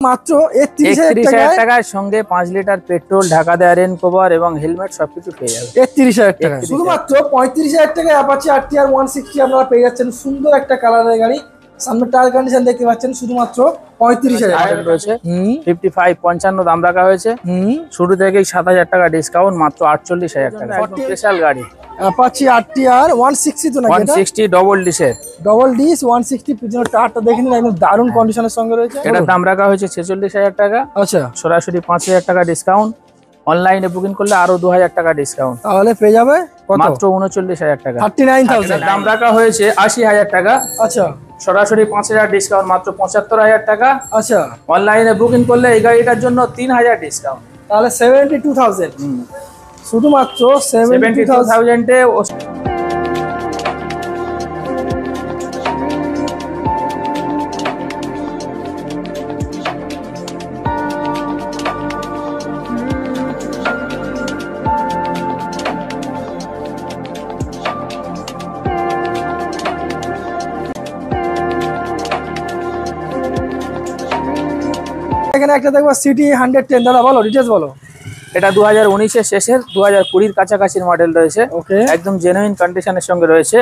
মাত্র 31,000 টাকার সঙ্গে 5 লিটার পেট্রোল, ঢাকা দেওয়া রেন কভার এবং হেলমেট সবকিছু পেয়ে যাবে। 31,000 টাকা শুধুমাত্র 35,000 টাকায় অ্যাপাচি RTR 160 আপনারা পেয়ে যাচ্ছেন। সুন্দর একটা কালারের গাড়ি, সামনে টায়ার কন্ডিশন দেখতে পাচ্ছেন। শুধুমাত্র 35,000 টাকা রয়েছে। 55 দাম রাখা হয়েছে। শুরু থেকেই 7,000 টাকা ডিসকাউন্ট, মাত্র 48,000 টাকা। স্পেশাল গাড়ি অ্যাপাচি RTR 160 তো নাকি? 160 ডবল ডিসের, ডবল ডিস 160। পিছনের টায়ারটা দেখে নিন, একদম দারুণ কন্ডিশনের সঙ্গে রয়েছে। এটার দাম রাখা হয়েছে 46,000 টাকা। আচ্ছা, সরাসরি 5,000 টাকা ডিসকাউন্ট, অনলাইনে বুকিং করলে আরো 2,000 টাকা ডিসকাউন্ট, তাহলে পেয়ে যাবে মাত্র 39,000 টাকা। 39,000 দাম রাখা হয়েছে 80,000 টাকা। আচ্ছা, সরাসরি 5,000 ডিসকাউন্ট, মাত্র 75,000 টাকা। আচ্ছা, অনলাইনে বুকিং করলে এই গাড়িটার জন্য 3,000 ডিসকাউন্ট, তাহলে 72,000 শুধুমাত্র 72,000 এ। এখানে একটা দেখবো সিটি 110। দাদা বলো, ডিটেইলস বলো। এটা 2019 শেষের 2020 কাছাকাছির মডেল রয়েছে। ওকে, একদম জেনুইন কন্ডিশনের সঙ্গে রয়েছে।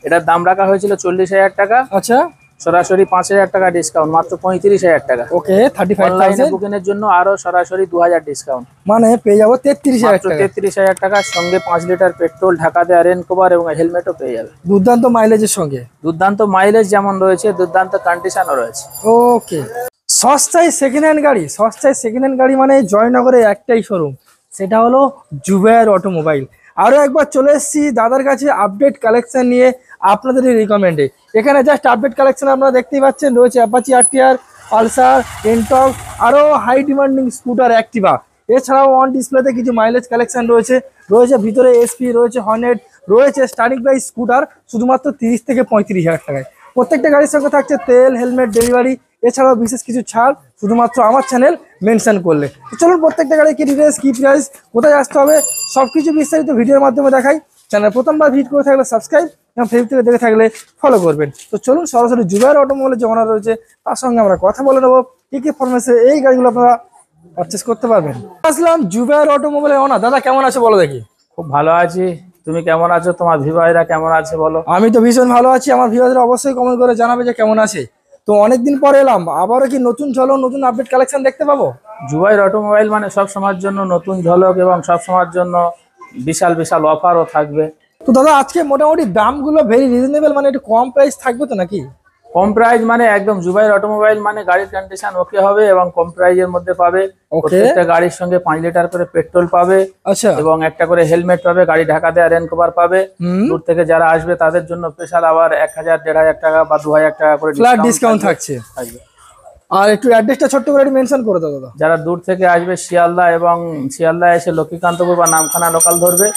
এটার দাম রাখা হয়েছিল 40,000 টাকা। আচ্ছা, সরাসরি 5,000 টাকা ডিসকাউন্ট, মাত্র 35,000 টাকা। ওকে, 35,000 বুকিং এর জন্য আরো সরাসরি 2,000 ডিসকাউন্ট, মানে পেয়ে যাবো 33,000 টাকা। 33,000 টাকার সঙ্গে 5 লিটার পেট্রোল, ঢাকা দেওয়া রেন কভার এবং হেলমেটও পেয়ে যাবে। দুর্দান্ত মাইলেজের সঙ্গে, দুর্দান্ত মাইলেজ যেমন রয়েছে, দুর্দান্ত কন্ডিশনও রয়েছে। ওকে, সস্তায় সেকেন্ড হ্যান্ড গাড়ি। সস্তায় সেকেন্ড হ্যান্ড গাড়ি মানে জয়নগরে একটাই শোরুম, সেটা হলো জুবায়ের অটোমোবাইল। আরও একবার চলে এসেছি দাদার কাছে আপডেট কালেকশন নিয়ে, আপনাদের রিকমেন্ডে। এখানে জাস্ট আপডেট কালেকশন আপনারা দেখতেই পাচ্ছেন। রয়েছে অ্যাপাচি RTR, পালসার, এনটর্ক, আরও হাই ডিমান্ডিং স্কুটার অ্যাক্টিভা। এছাড়াও অন ডিসপ্লেতে কিছু মাইলেজ কালেকশন রয়েছে। রয়েছে ভিতরে এসপি, রয়েছে হর্নেট, রয়েছে স্টার্টিং প্রাইস স্কুটার শুধুমাত্র 30 থেকে 35,000 টাকায়। প্রত্যেকটা গাড়ির সঙ্গে থাকছে তেল, হেলমেট, ডেলিভারি, এছাড়াও বিশেষ কিছু ছাড় শুধুমাত্র আমার চ্যানেল মেনশন করলে। তো চলুন প্রত্যেকটা গাড়ি কি ডিটেলস, কি প্রাইস, কোথায় আসতে হবে সবকিছু বিস্তারিত ভিডিওর মাধ্যমে দেখাই। চ্যানেল প্রথমবার ভিজিট করে থাকলে সাবস্ক্রাইব এবং ফেসবুক থেকে দেখে থাকলে ফলো করবেন। তো চলুন সরাসরি জুবায়ের অটোমোবাইলের যে ওনার রয়েছে তার সঙ্গে আমরা কথা বলে নেবো কি কি ফরমেসে এই গাড়িগুলো আপনারা পারচেস করতে পারবেন। আসলাম জুবায়ের অটোমোবাইলের ওনার। দাদা কেমন আছে বলো দেখি? খুব ভালো আছি, তুমি কেমন আছো? তোমার ভিভাইরা কেমন আছে বলো? আমি তো ভীষণ ভালো আছি। আমার ভিভাইরা অবশ্যই কমেন্ট করে জানাবে যে কেমন আছে। তো অনেকদিন পরে এলাম, আবারও কি নতুন ঝলক, নতুন আপডেট কালেকশন দেখতে পাবো? জুবায়ের অটোমোবাইল মানে সব সময়ের জন্য নতুন ঝলক এবং সব সময়ের জন্য বিশাল বিশাল অফারও থাকবে। তো দাদা আজকে মোটামুটি দামগুলো ভেরি রিজনেবল, মানে একটু কম প্রাইস থাকবে তো নাকি? কম প্রাইস মানে একদম জুবায়ের অটোমোবাইল মানে গাড়ির কন্ডিশন ওকে হবে এবং কম প্রাইজের মধ্যে পাবে। প্রত্যেকটা গাড়ির সঙ্গে 5 লিটার করে পেট্রোল পাবে। আচ্ছা, এবং একটা করে হেলমেট পাবে, গাড়ি ঢাকা দেওয়া রেন কভার পাবে। দূর থেকে যারা আসবে তাদের জন্য স্পেশাল আবার 1,000, 1,500 টাকা বা 2,000 টাকা করে ফ্ল্যাট ডিসকাউন্ট থাকছে। আর একটু অ্যাড্রেসটা ছোট্ট করে মেনশন করে দাও দাদা। যারা দূর থেকে আসবে শিয়ালদা এবং শিয়ালদা এসে লক্ষ্মীকান্তপুর বা নামখানা লোকাল ধরবে,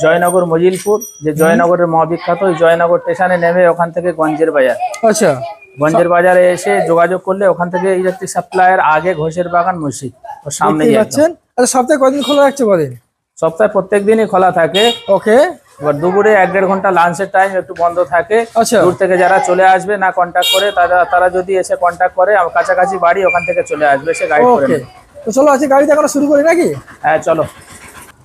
জয়নগর মজিলপুর, যে জয়নগরের মহাবিখ্যাত ওই জয়নগর স্টেশনে নেমে ওখান থেকে গঞ্জের বাজার। আচ্ছা, গঞ্জের বাজারে এসে যোগাযোগ করলে ওখান থেকে ইলেকট্রিক সাপ্লাইয়ের আগে ঘোষের বাগান মসজিদ ওর সামনে যাচ্ছেন। আচ্ছা, সপ্তাহে কদিন খোলা রাখছে বলেন? সপ্তাহে প্রত্যেক দিনই খোলা থাকে। ওকে, এবার দুপুরে 1-1.5 ঘন্টা লাঞ্চের টাইম একটু বন্ধ থাকে। আচ্ছা, দূর থেকে যারা চলে আসবে না কন্ট্যাক্ট করে, তারা যদি এসে কন্ট্যাক্ট করে, আমার কাছাকাছি বাড়ি, ওখান থেকে চলে আসবে, সে গাইড করে নেবে। তো চলো আজকে গাড়ি দেখানো শুরু করি নাকি? হ্যাঁ চলো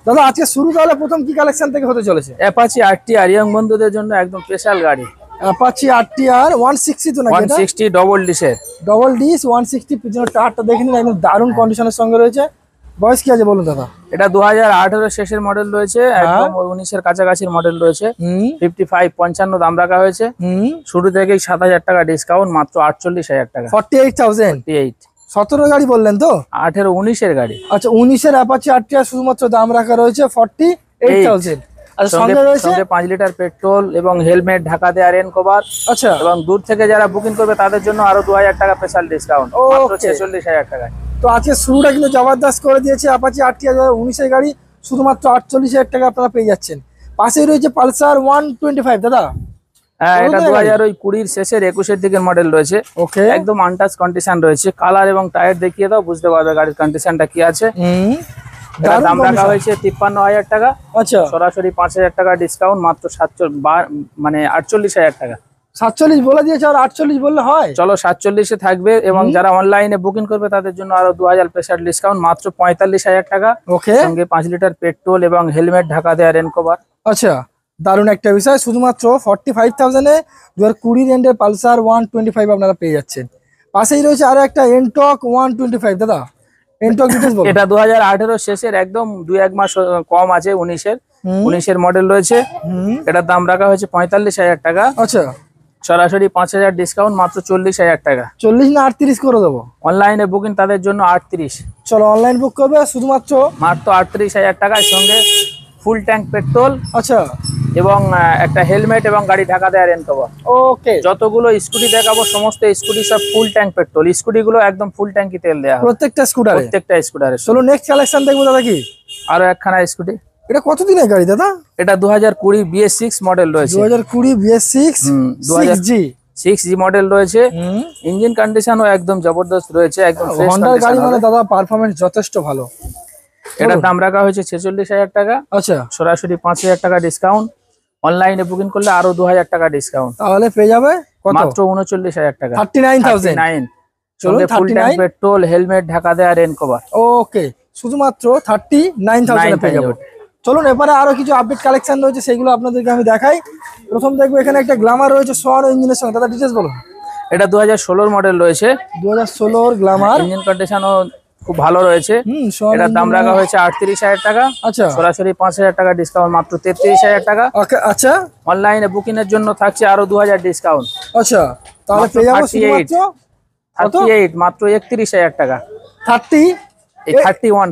দাদা। আজকে শুরু তাহলে প্রথম কি কালেকশন থেকে হতে চলেছে? অ্যাপাচি RTR ইয়ং বন্ধুদের জন্য একদম স্পেশাল গাড়ি। অ্যাপাচি RTR 160 তো নাকি? 160 ডবল ডিসের, ডবল ডিস 160। পিছনের টায়ারটা দেখে নিন, একদম দারুণ কন্ডিশনের সঙ্গে রয়েছে। বয়স কি আছে বলুন দাদা? এটা 2018 শেষের মডেল রয়েছে, একদম 19-এর কাছাকাছির মডেল রয়েছে। 55 দাম রাখা হয়েছে। শুরু থেকেই 7,000 টাকা ডিসকাউন্ট, মাত্র 48,000 টাকা। 48,000। 17 গাড়ি বললেন তো? 18-19-এর গাড়ি। আচ্ছা, 19-এর অ্যাপাচি RTR শুধুমাত্র দাম রাখা রয়েছে 48,000। আচ্ছা, সঙ্গে রয়েছে 5 লিটার পেট্রোল এবং হেলমেট, ঢাকা দেওয়া রেন কভার। আচ্ছা, এবং দূর থেকে যারা বুকিং করবে তাদের জন্য আরো 2,000 টাকা স্পেশাল ডিসকাউন্ট, মাত্র 46,000 টাকা। তো আজকে শুরুটা কিন্তু জবরদস্ত করে দিয়েছে। অ্যাপাচি RTR 2019-এর গাড়ি শুধুমাত্র 48,000 টাকা আপনারা পেয়ে যাচ্ছেন। পাশেই রয়েছে পালসার 125। দাদা হ্যাঁ, এটা 2020 শেষের 21-এর দিকের মডেল রয়েছে। ওকে, একদম আনটাচ কন্ডিশন রয়েছে। কালার এবং টায়ার দেখিয়ে দাও, বুঝতে পারবে গাড়ির কন্ডিশনটা কি আছে। এটার দাম রাখা হয়েছে 53,000 টাকা। আচ্ছা, সরাসরি 5,000 টাকা ডিসকাউন্ট, মাত্র 48,000 টাকা। 47 বলে দিয়েছে, আর 48 বললে হয়? চলো 47-এ থাকবে, এবং যারা অনলাইনে বুকিং করবে তাদের জন্য আরো 2000 স্পেশাল ডিসকাউন্ট, মাত্র 45,000 টাকা। ওকে, সঙ্গে 5 লিটার পেট্রোল এবং হেলমেট, ঢাকা দেওয়া রেন কভার। আচ্ছা দারুণ একটা বিষয়। শুধুমাত্র 45,000-এ 2020 রেন্ডের পালসার 125 আপনারা পেয়ে যাচ্ছেন। পাশেই রয়েছে আরো একটা এনটক 125। দাদা এনটক ডিটেইলস বলুন। এটা 2018 শেষের, একদম 2-1 মাস কম আছে, 19-এর মডেল রয়েছে। এটার দাম রাখা হয়েছে 45,000 টাকা। আচ্ছা, সরাসরি 5,000 ডিসকাউন্ট, মাত্র 40,000 টাকা। 40 না 38 করে দেবো? অনলাইনে বুকিং তাদের জন্য 38। চলো অনলাইন বুক করবে শুধুমাত্র মাত্র 38,000 টাকার সঙ্গে ফুল ট্যাঙ্ক পেট্রোল, আচ্ছা এবং একটা হেলমেট এবং গাড়ি ঢাকা দেওয়া রেন কভার। ওকে, যতগুলো স্কুটি দেখাবো সমস্ত স্কুটি সব ফুল ট্যাঙ্ক পেট্রোল। স্কুটি গুলো একদম ফুল ট্যাঙ্কি তেল দেওয়া হয় প্রত্যেকটা স্কুটারে? প্রত্যেকটা স্কুটারে। চলো নেক্সট কালেকশন দেখবো দাদা। কি আরো একখানা স্কুটি, এটা কত দিনের গাড়ি দাদা? এটা 2020 BS6 মডেল রয়েছে। 2020 BS6 6G 6G মডেল রয়েছে। ইঞ্জিন কন্ডিশনও একদম জবরদস্ত রয়েছে, একদম ফ্রেশ হন্ডার গাড়ি কন্ডিশন। মানে দাদা পারফরম্যান্স যথেষ্ট ভালো। এটার দাম রাখা হয়েছে 46,000 টাকা। আচ্ছা, সরাসরি 5,000 টাকা ডিসকাউন্ট, অনলাইনে বুকিং করলে আরো 2,000 টাকা ডিসকাউন্ট, তাহলে পেয়ে যাবে কত? মাত্র 39,000 টাকা। 39,000। 39। চলুন, সঙ্গে ফুল ট্যাঙ্ক 39 পেট্রোল, হেলমেট, ঢাকা দেওয়া রেন কভার। ওকে, শুধুমাত্র 39,000 এ পেয়ে যাবো। চলুন এবারে আরো কিছু আপডেট কালেকশন রয়েছে, সেগুলো আপনাদেরকে আমি দেখাই। প্রথম দেখবো এখানে একটা গ্ল্যামার রয়েছে সোয়ান ইঞ্জিনের সঙ্গে। দাদা ডিটেইলস বলুন। এটা 2016 মডেল রয়েছে। 2016 গ্ল্যামার, ইঞ্জিন কন্ডিশনও খুব ভালো রয়েছে। সোয়ান এটার দাম রাখা হয়েছে 38,000 টাকা। আচ্ছা, সরাসরি 5,000 টাকা ডিসকাউন্ট, মাত্র 33,000 টাকা। ওকে, আচ্ছা অনলাইনে বুকিং এর জন্য থাকছে আরো 2,000 ডিসকাউন্ট। আচ্ছা, তাহলে মাত্র পেয়ে যাবো 38, শুধুমাত্র 38, মাত্র 31,000 টাকা। 30 31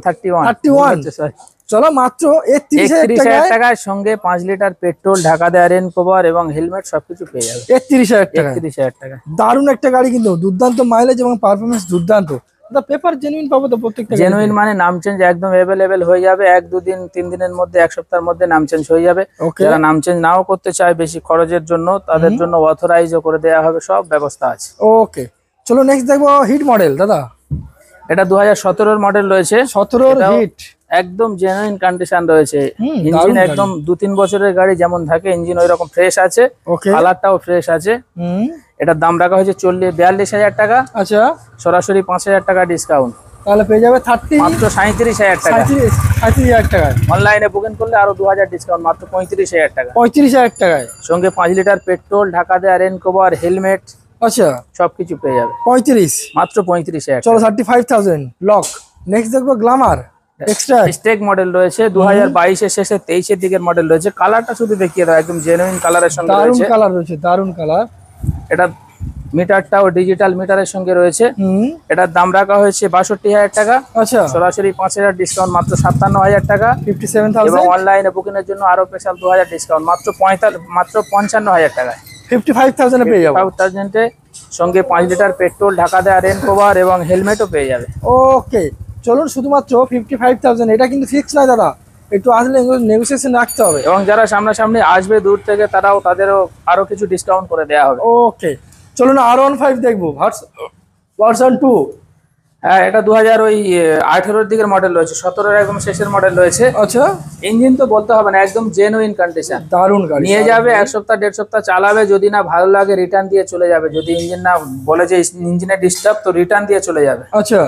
চলো মাত্র 31,000 31,000 টাকার সঙ্গে 5 লিটার পেট্রোল, ঢাকা দেওয়া রেন কভার এবং হেলমেট সবকিছু পেয়ে যাবে 31,000 টাকা। 31,000 টাকা। দারুণ একটা গাড়ি, কিন্তু দুর্দান্ত মাইলেজ এবং পারফরমেন্স দুর্দান্ত। পেপার জেনুইন পাবো তো প্রত্যেকটা? জেনুইন মানে নাম চেঞ্জ একদম অ্যাভেলেবেল হয়ে যাবে, 1-2 দিন 3 দিনের মধ্যে, 1 সপ্তাহের মধ্যে নাম চেঞ্জ হয়ে যাবে। যারা নাম চেঞ্জ নাও করতে চায় বেশি খরচের জন্য, তাদের জন্য অথরাইজও করে দেওয়া হবে, সব ব্যবস্থা আছে। ওকে, চলো নেক্সট দেখবো হিট মডেল। দাদা এটা 2017 মডেল রয়েছে। 17 হিট, একদম জেনুইন কন্ডিশন রয়েছে। ইঞ্জিন দারুণ একদম 2-3 বছরের গাড়ি যেমন থাকে, ইঞ্জিন ওই রকম ফ্রেশ আছে, ওকে, কালারটাও ফ্রেশ আছে। এটার দাম রাখা হয়েছে 42,000 টাকা। আচ্ছা, সরাসরি 5,000 টাকা ডিসকাউন্ট, তাহলে পেয়ে যাবে 30 মাত্র 37,000 টাকা। 37,000 টাকায়। অনলাইনে বুকিং করলে আরো 2,000 ডিসকাউন্ট, মাত্র 35,000 টাকা। 35,000 টাকায় সঙ্গে 5 লিটার পেট্রোল, ঢাকা দেওয়া রেন কভার, হেলমেট আচ্ছা, সবকিছু পেয়ে যাবে 35, মাত্র 35,000। চলো 35,000 লক। নেক্সট দেখবো গ্ল্যামার এক্সট্রা স্টেক মডেল রয়েছে, 2022 এর শেষে 23 এর দিকের মডেল রয়েছে। কালারটা শুধু দেখিয়ে দাও, একদম জেনুইন কালারের সঙ্গে দারুণ রয়েছে। কালার রয়েছে, দারুণ কালার। এটা মিটারটাও ডিজিটাল মিটারের সঙ্গে রয়েছে। এটার দাম রাখা হয়েছে 62,000 টাকা। আচ্ছা, সরাসরি 5,000 ডিসকাউন্ট, মাত্র 57,000 টাকা। 57,000 এবং অনলাইনে বুকিং এর জন্য আরো স্পেশাল 2,000 ডিসকাউন্ট, মাত্র 55,000 টাকায়। 55,000 এ পেয়ে যাবো। 55,000 এর সঙ্গে 5 লিটার পেট্রোল, ঢাকা দেওয়া রেন কভার এবং হেলমেটও পেয়ে যাবে। ওকে, চলুন শুধুমাত্র 55,000। এটা কিন্তু ফিক্স নয় দাদা, একটু আসলে নেগোসিয়েশন রাখতে হবে। এবং যারা সামনাসামনি আসবে দূর থেকে, তাদেরও আরো কিছু ডিসকাউন্ট করে দেওয়া হবে। ওকে, চলুন R15 দেখবো, ভার্সন 2। হ্যাঁ, এটা 2018 দিকের মডেল রয়েছে, 17 একদম শেষের মডেল রয়েছে। আচ্ছা, ইঞ্জিন তো বলতে হবে না, একদম জেনুইন কন্ডিশন। দারুণ গাড়ি। নিয়ে যাবে 1 সপ্তাহ 1.5 সপ্তাহ চালাবে, যদি না ভালো লাগে রিটার্ন দিয়ে চলে যাবে। যদি ইঞ্জিন না বলে যে ইঞ্জিনে ডিস্টার্ব, তো রিটার্ন দিয়ে চলে যাবে। আচ্ছা,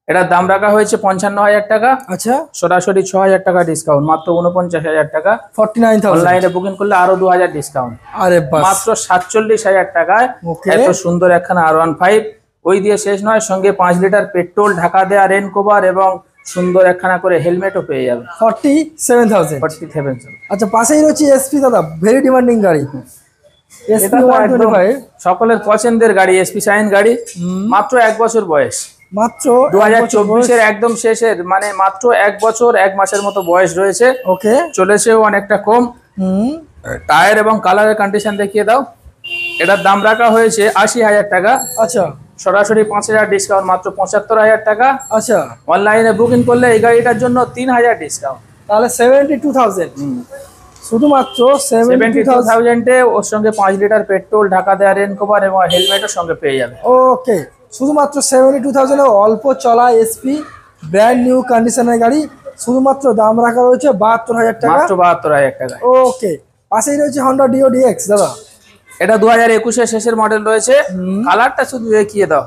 এটার দাম রাখা হয়েছে 55,000 টাকা। আচ্ছা, সরাসরি 6,000 টাকা ডিসকাউন্ট, মাত্র 49,000 টাকা। 49,000। অনলাইনে বুকিং করলে আরো 2,000 ডিসকাউন্ট, আরে বাস, মাত্র 47,000 টাকায়। ওকে, এত সুন্দর একখানা R15। ওই দিয়ে শেষ নয়, সঙ্গে 5 লিটার পেট্রোল, ঢাকা দেওয়া রেন কভার এবং সুন্দর একখানা করে হেলমেটও পেয়ে যাবে 47,000। 47,000। আচ্ছা, পাশেই রয়েছে এসপি। দাদা ভেরি ডিমান্ডিং গাড়ি, এসপি এটা তো একদম 125। সকলের পছন্দের গাড়ি, এসপি শাইন গাড়ি। মাত্র 1 বছর বয়স, মাত্র 2024 একদম শেষের, মানে মাত্র 1 বছর 1 মাসের মতো বয়স রয়েছে। ওকে, চলেছেও অনেকটা কম। টায়ার এবং কালারের কন্ডিশন দেখিয়ে দাও। এটার দাম রাখা হয়েছে 80,000 টাকা। আচ্ছা, সরাসরি 5,000 ডিসকাউন্ট, মাত্র 75,000 টাকা। আচ্ছা, অনলাইনে বুকিং করলে এই গাড়িটার জন্য 3,000 ডিসকাউন্ট, তাহলে 72,000। শুধুমাত্র 72,000। 72,000 এ ওর সঙ্গে 5 লিটার পেট্রোল, ঢাকা দেওয়া রেন কভার এবং হেলমেটের সঙ্গে পেয়ে যাবে। ওকে, শুধুমাত্র 72,000 এ অল্প চলা এসপি ব্র্যান্ড নিউ কন্ডিশনের গাড়ি। শুধুমাত্র দাম রাখা রয়েছে 72,000 টাকা, মাত্র 72,000 টাকা। ওকে, পাশেই রয়েছে হন্ডা ডিও ডিএক্স। দাদা এটা 2021 এর শেষের মডেল রয়েছে। কালারটা শুধু দেখিয়ে দাও।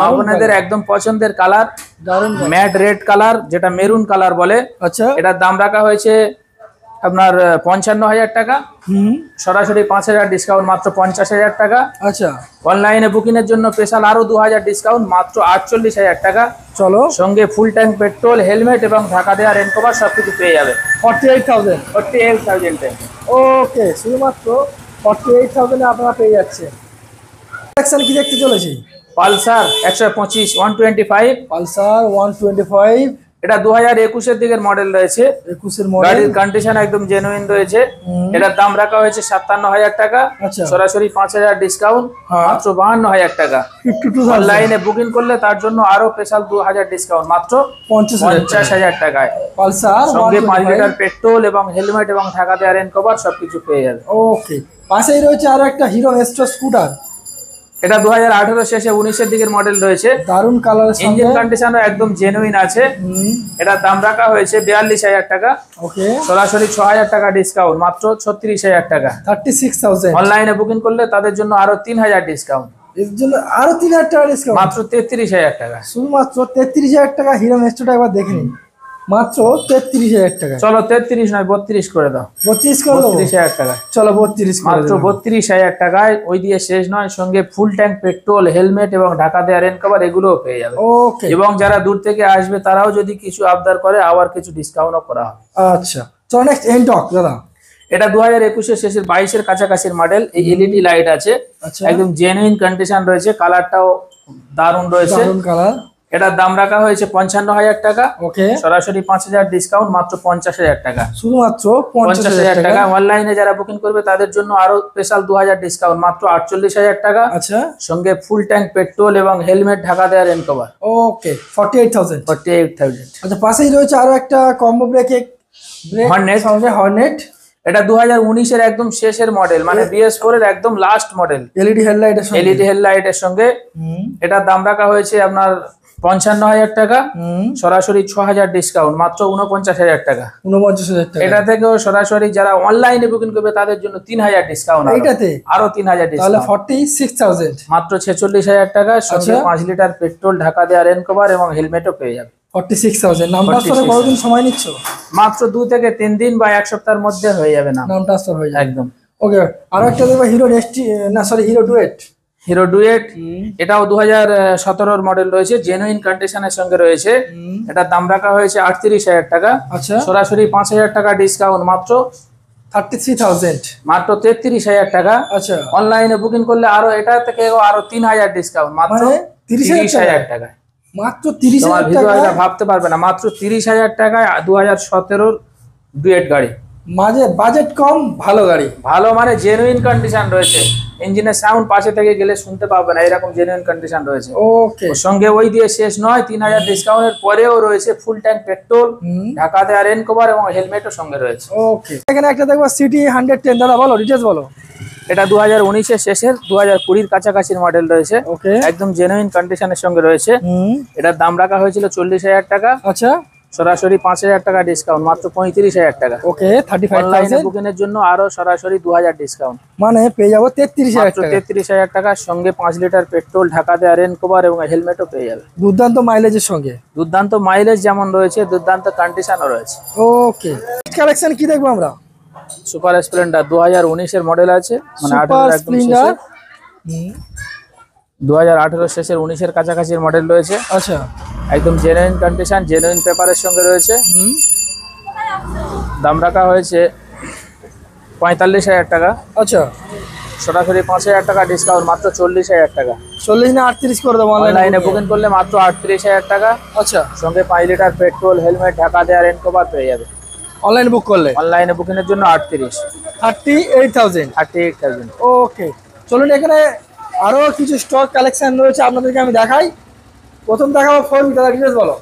আপনাদের একদম পছন্দের কালার, দারুন ম্যাট রেড কালার, যেটা মেরুন কালার বলে। আচ্ছা, এটার দাম রাখা হয়েছে আপনার 55,000 টাকা। সরাসরি 5,000 ডিসকাউন্ট, মাত্র 50,000 টাকা। আচ্ছা, অনলাইনে বুকিং এর জন্য স্পেশাল আরো 2,000 ডিসকাউন্ট, মাত্র 48,000 টাকা। চলো, সঙ্গে ফুল ট্যাঙ্ক পেট্রোল, হেলমেট এবং ঢাকা দেওয়া রেন কভার সবকিছু পেয়ে যাবে 48,000। ওকে, শুধুমাত্র 48,000 এ আপনারা পেয়ে যাচ্ছেন। কালেকশন কি দেখতে চলেছি? পালসার 125 125। পালসার 125, এটা 2021 এর দিকের মডেল রয়েছে। 21 মডেল। গাড়ির কন্ডিশন একদম জেনুইন রয়েছে। এটার দাম রাখা হয়েছে 57,000 টাকা। আচ্ছা, সরাসরি 5,000 ডিসকাউন্ট, মাত্র 52,000 টাকা। 52,000। অনলাইনে বুকিং করলে তার জন্য আরো স্পেশাল 2,000 ডিসকাউন্ট, মাত্র 50,000 টাকায়। পালসার সঙ্গে 5 লিটার পেট্রোল এবং হেলমেট এবং ঢাকা দেওয়া রেন কভার সবকিছু পেয়ে যাবে। ওকে, পাশেই রয়েছে আরো একটা হিরো এস্ট্রো স্কুটার। এটা 2018 শেষে 19 এর দিকের মডেল রয়েছে। দারুন কালারের সঙ্গে, ইঞ্জিন কন্ডিশনও একদম জেনুইন আছে। এটার দাম রাখা হয়েছে 42,000 টাকা। ওকে, সরাসরি 6,000 টাকা ডিসকাউন্ট, মাত্র 36,000 টাকা। 36,000। অনলাইনে বুকিং করলে তাদের জন্য আরো 3,000 ডিসকাউন্ট, এর জন্য আরো 3,000 টাকা ডিসকাউন্ট, মাত্র 33,000 টাকা। শুধুমাত্র 33,000 টাকা। হিরো এস্ট্রোটা একবার দেখে নিন, মাত্র 33,000 টাকা। চলো 33 নয় 32 করে দাও। 32 করে দেবো? 32,000 টাকা। চলো 32 করে মাত্র দেবো। 32,000 টাকায়। ওই দিয়ে শেষ নয়, সঙ্গে ফুল ট্যাঙ্ক পেট্রোল, হেলমেট এবং ঢাকা দেওয়া রেন কভার এগুলোও পেয়ে যাবে। ওকে, এবং যারা দূর থেকে আসবে তারাও যদি কিছু আবদার করে আবার কিছু ডিসকাউন্টও করা হবে। আচ্ছা, চলো নেক্সট এনটক দাদা। এটা 2021 এর শেষের 22 এর কাছাকাছির মডেল। এই এলইডি লাইট আছে, আচ্ছা, একদম জেনুইন কন্ডিশন রয়েছে। কালারটাও দারুণ রয়েছে। দারুন কালার। এটার দাম রাখা হয়েছে 55,000 টাকা। ওকে, সরাসরি 5,000 ডিসকাউন্ট, মাত্র 50,000 টাকা। শুধুমাত্র 50,000 টাকা। অনলাইনে যারা বুকিং করবে তাদের জন্য আরো স্পেশাল 2,000 ডিসকাউন্ট, মাত্র 48,000 টাকা। আচ্ছা, সঙ্গে ফুল ট্যাঙ্ক পেট্রোল এবং হেলমেট ঢাকা দেওয়া রেন কভার। ওকে, 48,000। 48,000। আচ্ছা, পাশেই রয়েছে আরো একটা কম্বো ব্রেক হর্নেট। সঙ্গে হর্নেট। এটা 2019 এর একদম শেষের মডেল, মানে BS4 এর একদম লাস্ট মডেল। এলইডি হেডলাইটের সঙ্গে। এলইডি হেডলাইটের সঙ্গে। এটার দাম রাখা হয়েছে আপনার 55,000 টাকা। সরাসরি 6,000 ডিসকাউন্ট, মাত্র 49,000 টাকা। 49,000 টাকা। এটা থেকেও সরাসরি যারা অনলাইনে বুকিং করবে তাদের জন্য 3,000 ডিসকাউন্ট। এইটাতে আরো 3,000 তাহলে ডিসকাউন্ট, 46,000। মাত্র 46,000 টাকা। সঙ্গে 5 লিটার পেট্রোল, ঢাকা দেওয়া রেন কভার এবং হেলমেটও পেয়ে যাবে। 46,000। নাম ট্রান্সফারে কতদিন সময় নিচ্ছ? মাত্র 2 থেকে 3 দিন বা 1 সপ্তাহের মধ্যে হয়ে যাবে নাম ট্রান্সফার হয়ে যাবে একদম। ওকে, আরো একটা দেখো হিরো নেস্টি, না sorry, hero duet. Hero duet, এটাও 2017 মডেল রয়েছে, জেনুইন কন্ডিশনের সঙ্গে রয়েছে। এটার দাম রাখা হয়েছে 38,000 টাকা। আচ্ছা, সরাসরি 5,000 টাকা ডিসকাউন্ট, মাত্র 33,000। মাত্র 33,000 টাকা। আচ্ছা, অনলাইনে বুকিং করলে আরো এটা থেকে আরো 3,000 ডিসকাউন্ট, মাত্র মানে 30,000 টাকা। মাত্র তোমার 30,000 ভিডিও টাকা। এটা ভাবতে পারবে না, মাত্র 30,000 টাকায় 2017 ডুয়েট গাড়ি। মাঝে বাজেট কম, ভালো গাড়ি। ভালো মানে জেনুইন কন্ডিশন রয়েছে। ইঞ্জিনের সাউন্ড পাশে থেকে গেলে শুনতে পাবে না, এরকম জেনুইন কন্ডিশন রয়েছে। ওকে, ওর সঙ্গে ওই দিয়ে শেষ নয়, 3,000 ডিসকাউন্টের পরেও রয়েছে ফুল ট্যাঙ্ক পেট্রোল, ঢাকা দেওয়া রেন কভার এবং হেলমেটও সঙ্গে রয়েছে। ওকে, এখানে একটা দেখবো সিটি 110। দাদা বলো, ডিটেলস বলো। এটা 2019 এর শেষের 2020 এর কাছাকাছির মডেল রয়েছে। ওকে, একদম জেনুইন কন্ডিশনের সঙ্গে রয়েছে। এটার দাম রাখা হয়েছিল 40,000 টাকা। আচ্ছা, সরাসরি 5,000 টাকা ডিসকাউন্ট, মাত্র 35,000 টাকা। ওকে, অনলাইনে 35,000। বুকিং এর জন্য আরো সরাসরি 2,000 ডিসকাউন্ট, মানে পেয়ে যাবো 33,000 মাত্র টাকা। 33,000 টাকা। সঙ্গে 5 লিটার পেট্রোল, ঢাকা দেওয়া রেন কভার এবং হেলমেটও পেয়ে যাবে। দুর্দান্ত মাইলেজের সঙ্গে। দুর্দান্ত মাইলেজ যেমন রয়েছে, দুর্দান্ত কন্ডিশনও রয়েছে। ওকে, কালেকশন কি দেখবো আমরা? সুপার স্প্লেন্ডার 2019 এর মডেল আছে, মানে সুপার 18 একদম স্প্লেন্ডার। শেষে। 2018 শেষের 19 এর কাছাকাছির মডেল রয়েছে। আচ্ছা, একদম জেনুইন কন্ডিশন, জেনুইন পেপারের সঙ্গে রয়েছে। দাম রাখা হয়েছে 45,000 টাকা। আচ্ছা, সরাসরি 5,000 টাকা ডিসকাউন্ট, মাত্র 40,000 টাকা। 40 না 38 করে দেবো অনলাইনে বুকিং করলে মাত্র 38,000 টাকা। আচ্ছা, সঙ্গে 5 লিটার পেট্রোল, হেলমেট, ঢাকা দেওয়া রেন কভার পেয়ে যাবে। অনলাইন বুক করলে অনলাইনে বুকিং এর জন্য 38,000। 38,000। ওকে, চলুন এখানে আরো কিছু স্টক কালেকশন রয়েছে, আপনাদেরকে আমি দেখাই। প্রথম দেখাবো ফোন, দাদা ডিটেলস বলো।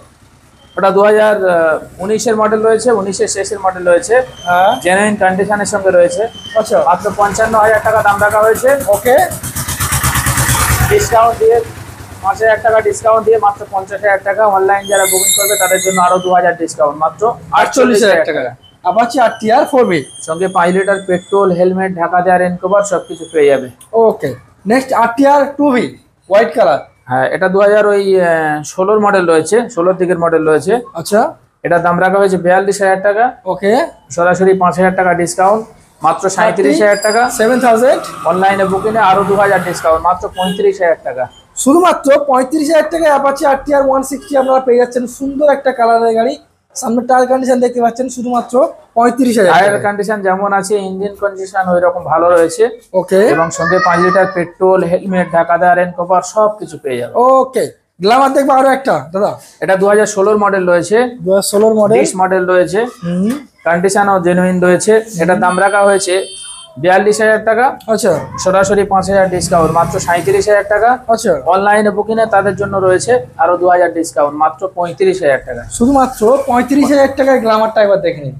ওটা 2019 এর মডেল রয়েছে, 19 এর শেষের মডেল রয়েছে। হ্যাঁ, জেনুইন কন্ডিশনের সঙ্গে রয়েছে। আচ্ছা, মাত্র 55,000 টাকা দাম রাখা হয়েছে। ওকে, ডিসকাউন্ট দিয়ে 5,000 টাকা ডিসকাউন্ট দিয়ে মাত্র 50,000 টাকা। অনলাইন যারা বুকিং করবে তাদের জন্য আরো 2,000 ডিসকাউন্ট, মাত্র 48,000 টাকা। অ্যাপাচি RTR 4B সঙ্গে 5 লিটার পেট্রোল, হেলমেট, ঢাকা দেওয়া রেন কভার সবকিছু পেয়ে যাবে। Okay, next RTR 2B white colour. হ্যাঁ, এটা 2016 মডেল রয়েছে, 16 দিকের মডেল রয়েছে। আচ্ছা, এটার দাম রাখা হয়েছে 42,000 টাকা। ওকে, সরাসরি 5,000 টাকা ডিসকাউন্ট, মাত্র 37,000 টাকা। 7000 অনলাইনে বুকিংয়ে আরো 2,000 ডিসকাউন্ট, মাত্র 35,000 টাকা। শুধুমাত্র 35,000 টাকায় অ্যাপাচি RTR 160 আপনারা পেয়ে যাচ্ছেন। সুন্দর একটা কালারের গাড়ি, সামনে টায়ার কন্ডিশন দেখতে পাচ্ছেন, শুধুমাত্র 35,000 টায়ার কন্ডিশন যেমন আছে, ইঞ্জিন কন্ডিশন ওই রকম ভালো রয়েছে। ওকে, এবং সঙ্গে 5 লিটার পেট্রোল, হেলমেট, ঢাকা দেওয়া রেন কভার সবকিছু পেয়ে যাবে। ওকে, গ্ল্যামার দেখবো আরো একটা দাদা। এটা 2016 মডেল রয়েছে, 2016 মডেল, 20 মডেল রয়েছে, কন্ডিশনও জেনুইন রয়েছে। এটার দাম রাখা হয়েছে 42,000 টাকা। আচ্ছা, সরাসরি 5,000 ডিসকাউন্ট, মাত্র 37,000 টাকা। আচ্ছা, অনলাইনে বুকিং এ তাদের জন্য রয়েছে আরো 2,000 ডিসকাউন্ট, মাত্র 35,000 টাকা। শুধুমাত্র 35,000 টাকায় গ্ল্যামারটা একবার দেখে নিন,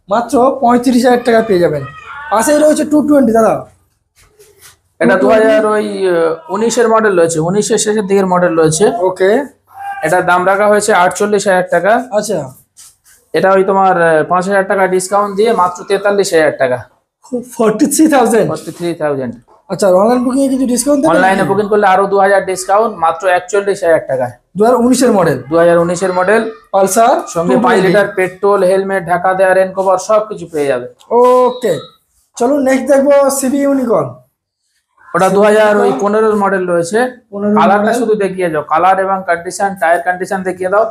মাত্র 35,000 টাকা পেয়ে যাবেন। পাশেই রয়েছে 220 দাদা। এটা 2019 মডেল রয়েছে, 19 শেষের দিকের মডেল রয়েছে। ওকে, এটার দাম রাখা হয়েছে 48,000 টাকা। আচ্ছা, এটা ওই তোমার 5,000 টাকা ডিসকাউন্ট দিয়ে মাত্র 43,000 টাকা, 43,000। 43,000। আচ্ছা, অনলাইন বুকিং এ কিছু ডিসকাউন্ট দেবেন? অনলাইনে বুকিং করলে আরো 2,000 ডিসকাউন্ট, মাত্র 41,000 টাকায়। 2019 এর মডেল, 2019 মডেল, পালসার, সঙ্গে 5 লিটার পেট্রোল, হেলমেট, ঢাকা দেওয়া রেন কভার সবকিছু পেয়ে যাবে। ওকে, চলুন নেক্সট দেখবো সিবি ইউনিকর্ন। ওটা 2015 মডেল রয়েছে। 15 কালারটা শুধু দেখিয়ে যাও, কালার এবং কন্ডিশন, টায়ার কন্ডিশন দেখিয়ে দাও।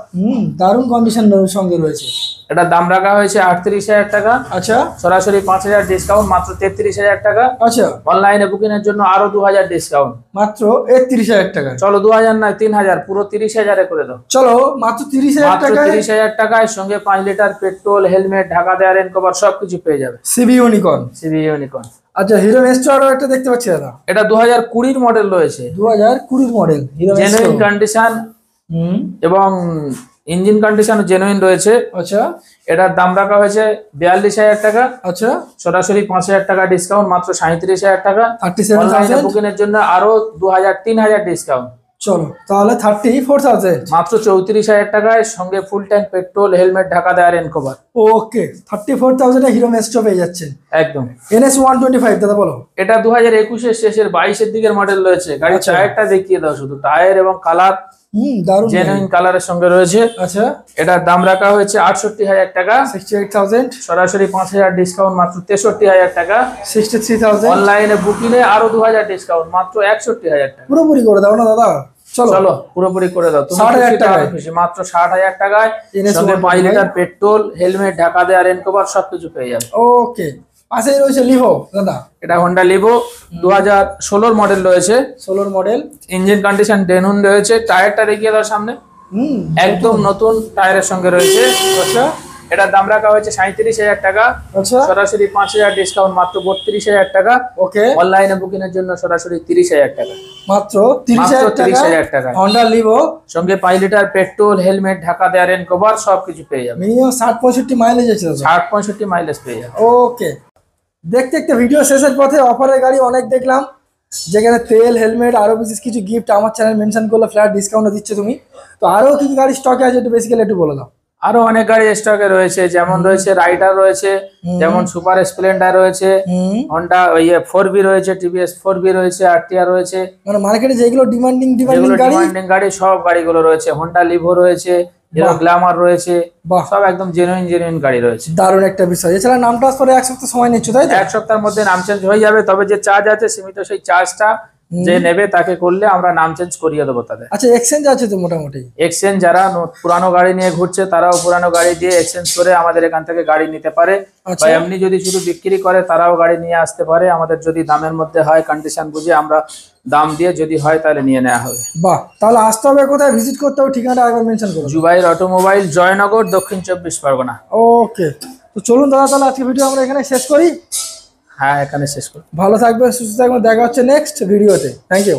দারুণ কন্ডিশন সঙ্গে রয়েছে। এটার দাম রাখা হয়েছে 38,000 টাকা। আচ্ছা, সরাসরি 5,000 ডিসকাউন্ট, মাত্র 33,000 টাকা। আচ্ছা, অনলাইনে বুকিং এর জন্য আরো 2,000 ডিসকাউন্ট, মাত্র 31,000 টাকা। চলো 2,000 নয় 3,000, পুরো 30,000 করে দাও। চলো মাত্র 30,000 মাত্র টাকায় 30,000 টাকায় সঙ্গে 5 লিটার পেট্রোল, হেলমেট, ঢাকা দেওয়া রেন কভার সবকিছু পেয়ে যাবে। CB unicorn. CB unicorn. আচ্ছা, হিরো নেস্টার একটা দেখতে পাচ্ছি দাদা। এটা 2020 মডেল রয়েছে, 2020 মডেল, হিরো জেনুইন কন্ডিশন এবং ইঞ্জিন কন্ডিশন জেনুইন রয়েছে। আচ্ছা, এটার দাম রাখা হয়েছে 42,000 টাকা। আচ্ছা, সরাসরি 5,000 টাকা ডিসকাউন্ট, মাত্র 37,000 টাকা। 37,000। বুকিং এর জন্য আরো 2,000 3,000 ডিসকাউন্ট, চলো তাহলে 34,000। মাত্র 34,000 টাকায় সঙ্গে ফুল ট্যাঙ্ক পেট্রোল, হেলমেট, ঢাকা দেওয়া রেন কভার। ওকে, 34,000 এ হিরো নেস্টো পেয়ে যাচ্ছেন। একদম। NS 125 দাদা বলো। এটা 2021 এর শেষের 22 এর দিকের মডেল রয়েছে। গাড়ির টায়ারটা দেখিয়ে দাও শুধু, টায়ার এবং কালার দারুণ জেনুইন কালারের সঙ্গে রয়েছে। আচ্ছা, এটার দাম রাখা হয়েছে 68,000 টাকা। 68,000। সরাসরি 5,000 ডিসকাউন্ট, মাত্র 63,000 টাকা। 63,000। অনলাইনে বুকিং এ আরো 2,000 ডিসকাউন্ট, মাত্র 61,000 টাকা। পুরোপুরি করে দাও না দাদা। চলো পুরোপুরি করে দাও। 60,000 টাকায়, মাত্র 60,000 টাকায় সঙ্গে 5 লিটার পেট্রোল, হেলমেট, ঢাকা দেওয়া রেন কভার সবকিছু পেয়ে যাবে। ওকে, পাশেই রয়েছে লিভো দাদা। এটা হোন্ডা লিভো, 2016 মডেল রয়েছে, 16 মডেল। ইঞ্জিন কন্ডিশন ডেনুন রয়েছে। টায়ারটা দেখিয়ে দাও সামনে, একদম নতুন টায়ারের সঙ্গে রয়েছে। আচ্ছা, এটার দাম রাখা হয়েছে 37,000 টাকা। আচ্ছা, সরাসরি 5,000 ডিসকাউন্ট, মাত্র 32,000 টাকা। ওকে, অনলাইনে বুকিং এর জন্য সরাসরি 30,000 টাকা, মাত্র 30,000 টাকা। হন্ডা লিভো, সঙ্গে 5 লিটার পেট্রোল, হেলমেট, ঢাকা দেওয়া রেন কভার সবকিছু পেয়ে যাবে। মিনিমাম 60-65 মাইলেজ আছে দাদা। 60-65 মাইলেজ পেয়ে যাবে। ওকে, দেখতে দেখতে ভিডিও শেষের পথে অফারের গাড়ি অনেক দেখলাম, যেখানে তেল, হেলমেট, আরো বিশেষ কিছু গিফট আমার চ্যানেল মেনশন করলে ফ্ল্যাট ডিসকাউন্ট দিচ্ছে তুমি। তো আরো কি কি গাড়ি স্টকে আছে একটু বেসিক্যালি একটু বলে দাও। আরো অনেক গাড়ি স্টকে রয়েছে, যেমন রয়েছে রাইডার রয়েছে, যেমন সুপার স্প্লেন্ডার রয়েছে, হন্ডা 4B রয়েছে, টিভিএস 4B রয়েছে, RTR রয়েছে। মানে মার্কেটে যেগুলো ডিমান্ডিং গাড়ি, গাড়ি সব গাড়িগুলো রয়েছে। হন্ডা লিভো রয়েছে, হিরো গ্ল্যামার রয়েছে, সব একদম জেনুইন গাড়ি রয়েছে। দারুণ একটা বিষয়। এছাড়া নাম ট্রান্সফারে 1 সপ্তাহ সময় নিচ্ছ, তাই তো? 1 সপ্তাহের মধ্যে নাম চেঞ্জ হয়ে যাবে, তবে যে চার্জ আছে সীমিত, সেই চার্জটা যে নেবে তাকে করলে আমরা নাম চেঞ্জ করিয়ে দেবো তাদের। আচ্ছা, এক্সচেঞ্জ আছে তো মোটামুটি? এক্সচেঞ্জ যারা পুরানো গাড়ি নিয়ে ঘুরছে তারাও পুরানো গাড়ি দিয়ে এক্সচেঞ্জ করে আমাদের এখান থেকে গাড়ি নিতে পারে, বা এমনি যদি শুধু বিক্রি করে তারাও গাড়ি নিয়ে আসতে পারে। আমাদের যদি দামের মধ্যে হয়, কন্ডিশন বুঝে আমরা দাম দিয়ে, যদি হয় তাহলে নিয়ে নেওয়া হবে। বাহ, তাহলে আসতে হবে কোথায়, ভিজিট করতে হবে, ঠিকানাটা একবার মেনশন করো। জুবাইর অটোমোবাইল, জয়নগর, দক্ষিণ 24 পরগনা। ওকে, তো চলুন দাদা, তাহলে আজকে ভিডিও আমরা এখানে শেষ করি। হ্যাঁ, এখানে শেষ করি। ভালো থাকবেন, সুস্থ থাকবেন, দেখা হচ্ছে নেক্সট ভিডিওতে। Thank you.